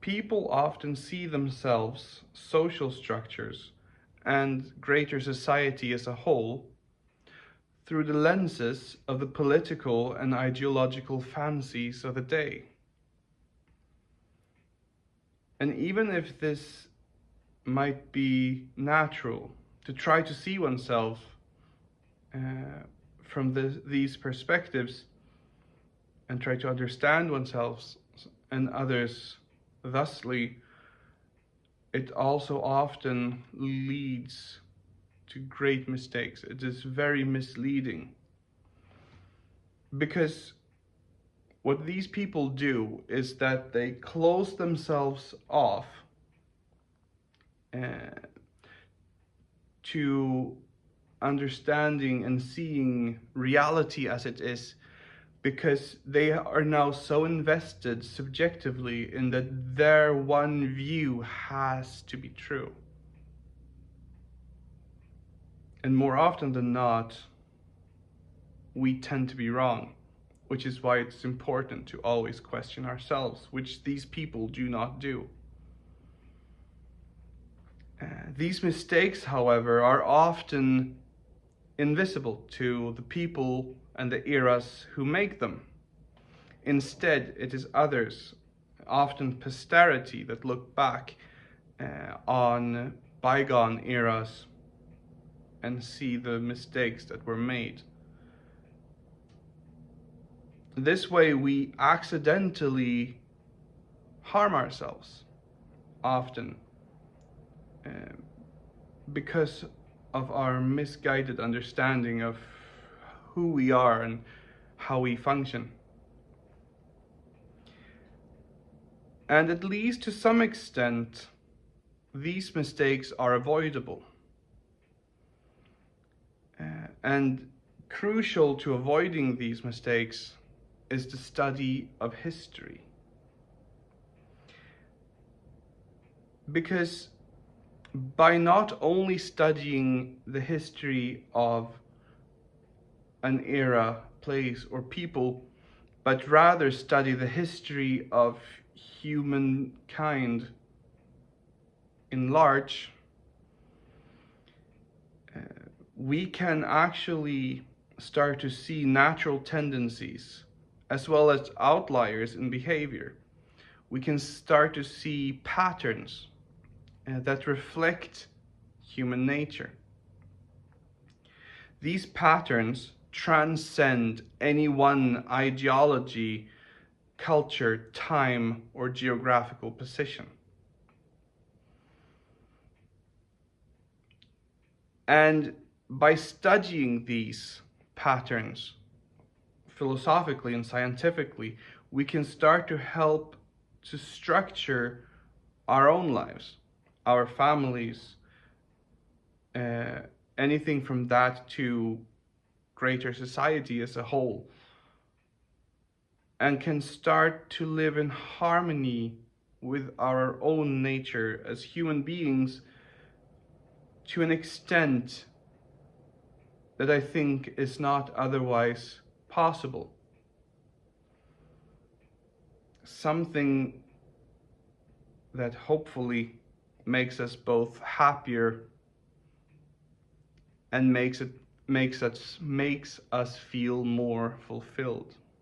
people often see themselves, social structures, and greater society as a whole through the lenses of the political and ideological fancies of the day. And even if this might be natural to try to see oneself from these perspectives and try to understand oneself and others thusly, it also often leads to great mistakes. It is very misleading, because what these people do is that they close themselves off to understanding and seeing reality as it is, because they are now so invested subjectively in that their one view has to be true. And more often than not, we tend to be wrong, which is why it's important to always question ourselves, which these people do not do. These mistakes, however, are often invisible to the people and the eras who make them. Instead, it is others, often posterity, that look back on bygone eras and see the mistakes that were made. This way, we accidentally harm ourselves often because of our misguided understanding of who we are and how we function. And at least to some extent, these mistakes are avoidable. And crucial to avoiding these mistakes is the study of history. Because by not only studying the history of an era, place, or people, but rather study the history of humankind in large, we can actually start to see natural tendencies as well as outliers in behavior. We can start to see patterns that reflect human nature. These patterns transcend any one ideology, culture, time, or geographical position. And by studying these patterns philosophically and scientifically, we can start to help to structure our own lives, our families, anything from that to greater society as a whole, and can start to live in harmony with our own nature as human beings to an extent that I think is not otherwise possible. Something that hopefully makes us both happier and makes us feel more fulfilled.